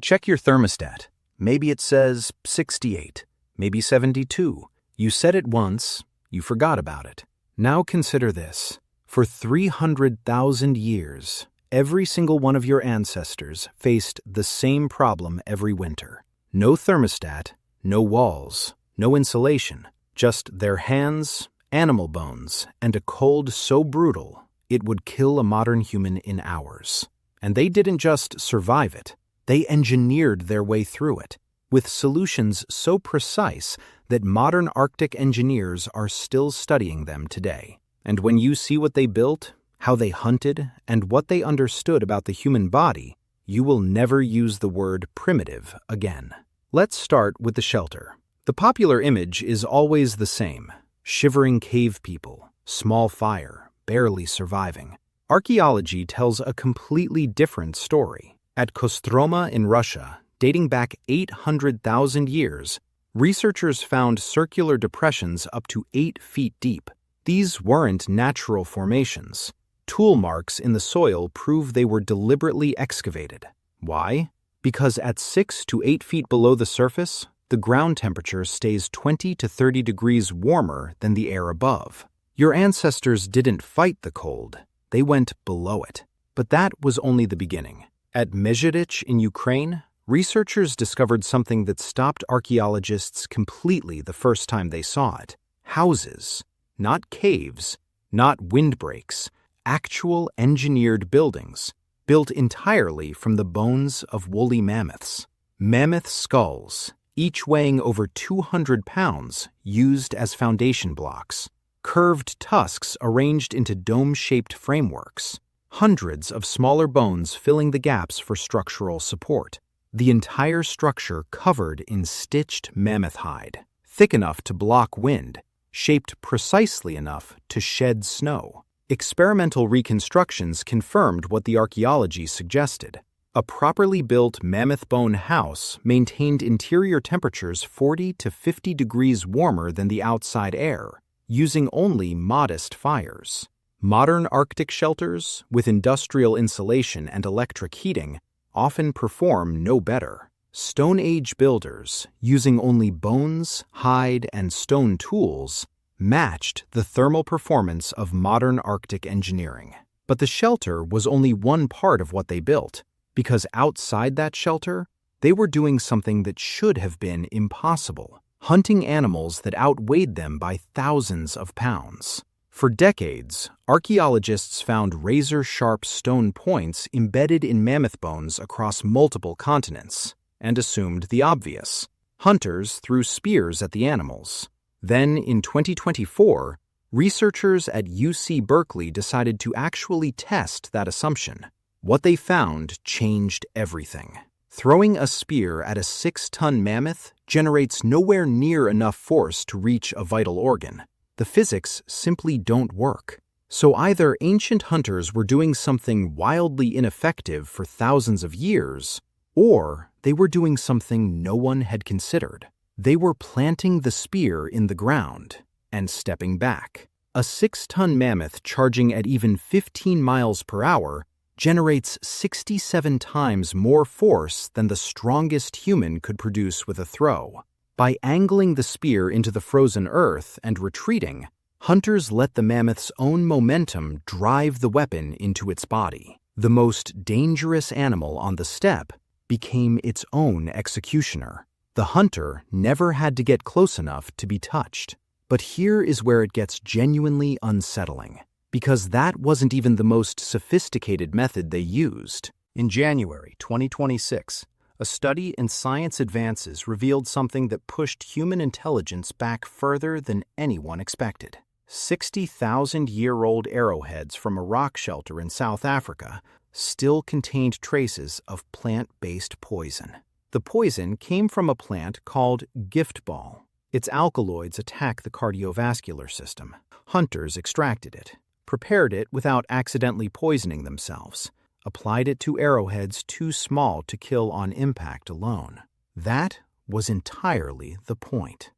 Check your thermostat. Maybe it says 68, maybe 72. You said it once, you forgot about it. Now consider this. For 300,000 years, every single one of your ancestors faced the same problem every winter. No thermostat, no walls, no insulation, just their hands, animal bones, and a cold so brutal it would kill a modern human in hours. And they didn't just survive it, they engineered their way through it, with solutions so precise that modern Arctic engineers are still studying them today. And when you see what they built, how they hunted, and what they understood about the human body, you will never use the word primitive again. Let's start with the shelter. The popular image is always the same: shivering cave people, small fire, barely surviving. Archaeology tells a completely different story. At Kostroma in Russia, dating back 800,000 years, researchers found circular depressions up to 8 feet deep. These weren't natural formations. Tool marks in the soil prove they were deliberately excavated. Why? Because at 6 to 8 feet below the surface, the ground temperature stays 20 to 30 degrees warmer than the air above. Your ancestors didn't fight the cold, they went below it. But that was only the beginning. At Mezhirich in Ukraine, researchers discovered something that stopped archaeologists completely the first time they saw it. Houses, not caves, not windbreaks, actual engineered buildings, built entirely from the bones of woolly mammoths. Mammoth skulls, each weighing over 200 pounds, used as foundation blocks. Curved tusks arranged into dome-shaped frameworks. Hundreds of smaller bones filling the gaps for structural support. The entire structure covered in stitched mammoth hide, thick enough to block wind, shaped precisely enough to shed snow. Experimental reconstructions confirmed what the archaeology suggested. A properly built mammoth bone house maintained interior temperatures 40 to 50 degrees warmer than the outside air, using only modest fires. Modern Arctic shelters, with industrial insulation and electric heating, often perform no better. Stone Age builders, using only bones, hide, and stone tools, matched the thermal performance of modern Arctic engineering. But the shelter was only one part of what they built, because outside that shelter, they were doing something that should have been impossible: hunting animals that outweighed them by thousands of pounds. For decades, archaeologists found razor-sharp stone points embedded in mammoth bones across multiple continents, and assumed the obvious. Hunters threw spears at the animals. Then, in 2024, researchers at UC Berkeley decided to actually test that assumption. What they found changed everything. Throwing a spear at a 6-ton mammoth generates nowhere near enough force to reach a vital organ. The physics simply don't work. So either ancient hunters were doing something wildly ineffective for thousands of years, or they were doing something no one had considered. They were planting the spear in the ground and stepping back. A 6-ton mammoth charging at even 15 miles per hour generates 67 times more force than the strongest human could produce with a throw. By angling the spear into the frozen earth and retreating, hunters let the mammoth's own momentum drive the weapon into its body. The most dangerous animal on the steppe became its own executioner. The hunter never had to get close enough to be touched. But here is where it gets genuinely unsettling, because that wasn't even the most sophisticated method they used. In January 2026, a study in Science Advances revealed something that pushed human intelligence back further than anyone expected. 60,000-year-old arrowheads from a rock shelter in South Africa still contained traces of plant-based poison. The poison came from a plant called giftball. Its alkaloids attack the cardiovascular system. Hunters extracted it, prepared it without accidentally poisoning themselves, applied it to arrowheads too small to kill on impact alone. That was entirely the point.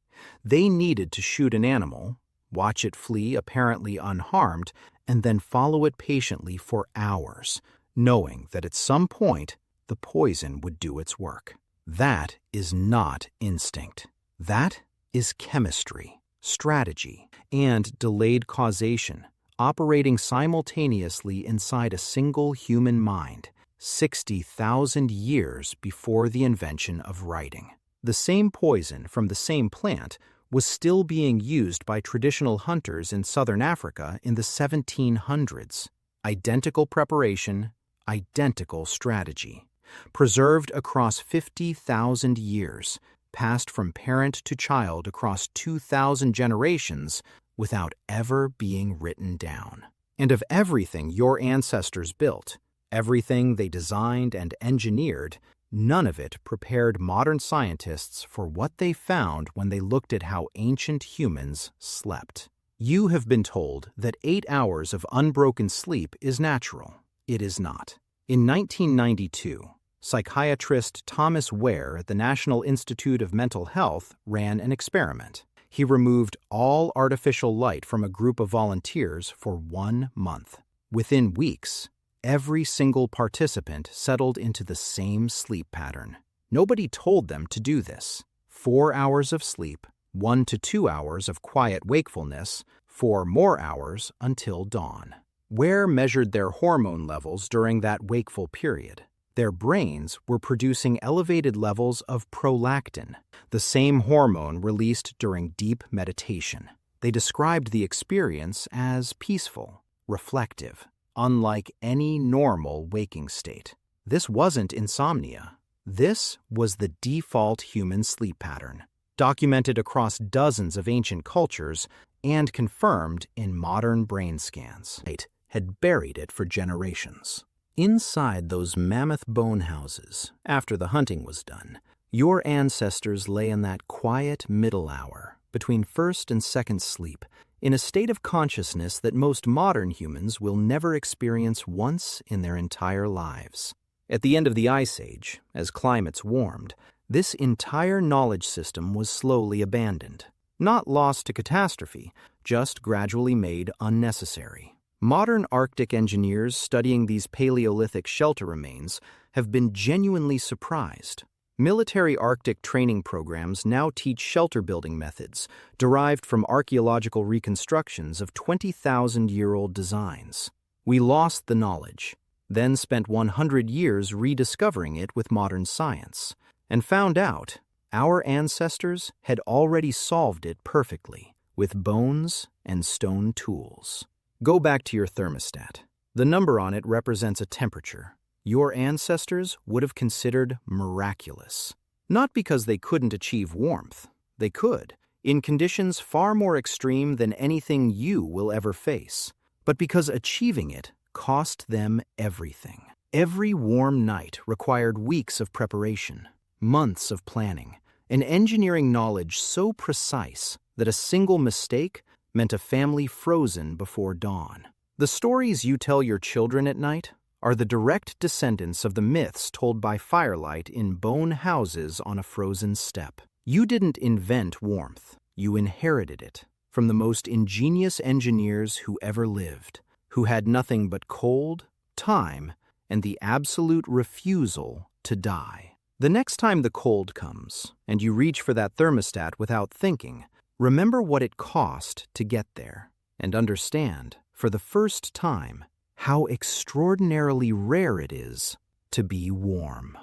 They needed to shoot an animal, watch it flee apparently unharmed, and then follow it patiently for hours, knowing that at some point the poison would do its work. That is not instinct. That is chemistry, strategy, and delayed causation, operating simultaneously inside a single human mind, 60,000 years before the invention of writing. The same poison from the same plant was still being used by traditional hunters in southern Africa in the 1700s. Identical preparation, identical strategy. Preserved across 50,000 years, passed from parent to child across 2,000 generations without ever being written down. And of everything your ancestors built, everything they designed and engineered, none of it prepared modern scientists for what they found when they looked at how ancient humans slept. You have been told that 8 hours of unbroken sleep is natural. It is not. In 1992, psychiatrist Thomas Ware at the National Institute of Mental Health ran an experiment. He removed all artificial light from a group of volunteers for 1 month. Within weeks, every single participant settled into the same sleep pattern. Nobody told them to do this. 4 hours of sleep, 1 to 2 hours of quiet wakefulness, 4 more hours until dawn. Ware measured their hormone levels during that wakeful period. Their brains were producing elevated levels of prolactin, the same hormone released during deep meditation. They described the experience as peaceful, reflective, unlike any normal waking state. This wasn't insomnia. This was the default human sleep pattern, documented across dozens of ancient cultures and confirmed in modern brain scans. It had buried it for generations. Inside those mammoth bone houses, after the hunting was done, your ancestors lay in that quiet middle hour between first and second sleep, in a state of consciousness that most modern humans will never experience once in their entire lives. At the end of the Ice Age, as climates warmed, this entire knowledge system was slowly abandoned. Not lost to catastrophe, just gradually made unnecessary. Modern Arctic engineers studying these Paleolithic shelter remains have been genuinely surprised. Military Arctic training programs now teach shelter-building methods derived from archaeological reconstructions of 20,000-year-old designs. We lost the knowledge, then spent 100 years rediscovering it with modern science, and found out our ancestors had already solved it perfectly with bones and stone tools. Go back to your thermostat. The number on it represents a temperature your ancestors would have considered miraculous. Not because they couldn't achieve warmth. They could, in conditions far more extreme than anything you will ever face, but because achieving it cost them everything. Every warm night required weeks of preparation, months of planning, an engineering knowledge so precise that a single mistake meant a family frozen before dawn. The stories you tell your children at night are the direct descendants of the myths told by firelight in bone houses on a frozen steppe. You didn't invent warmth. You inherited it from the most ingenious engineers who ever lived, who had nothing but cold, time, and the absolute refusal to die. The next time the cold comes, and you reach for that thermostat without thinking, remember what it cost to get there, and understand, for the first time, how extraordinarily rare it is to be warm.